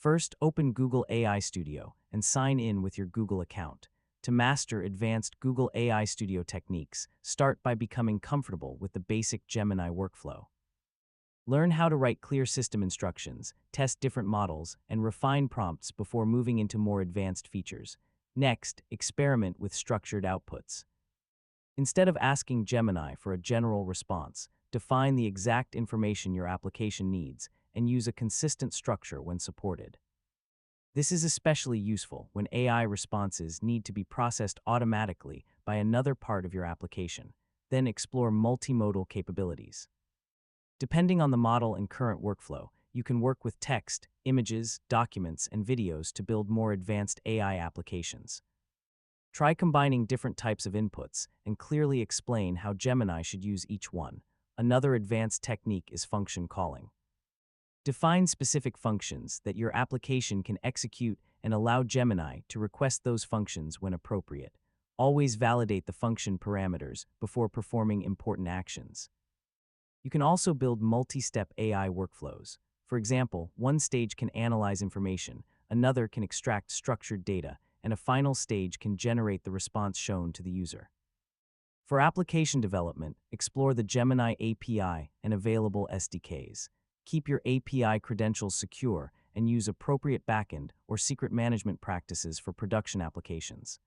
First, open Google AI Studio and sign in with your Google account. To master advanced Google AI Studio techniques, start by becoming comfortable with the basic Gemini workflow. Learn how to write clear system instructions, test different models, and refine prompts before moving into more advanced features. Next, experiment with structured outputs. Instead of asking Gemini for a general response, define the exact information your application needs and use a consistent structure when supported. This is especially useful when AI responses need to be processed automatically by another part of your application. Then explore multimodal capabilities. Depending on the model and current workflow, you can work with text, images, documents, and videos to build more advanced AI applications. Try combining different types of inputs and clearly explain how Gemini should use each one. Another advanced technique is function calling. Define specific functions that your application can execute and allow Gemini to request those functions when appropriate. Always validate the function parameters before performing important actions. You can also build multi-step AI workflows. For example, one stage can analyze information, another can extract structured data, and a final stage can generate the response shown to the user. For application development, explore the Gemini API and available SDKs. Keep your API credentials secure and use appropriate backend or secret management practices for production applications.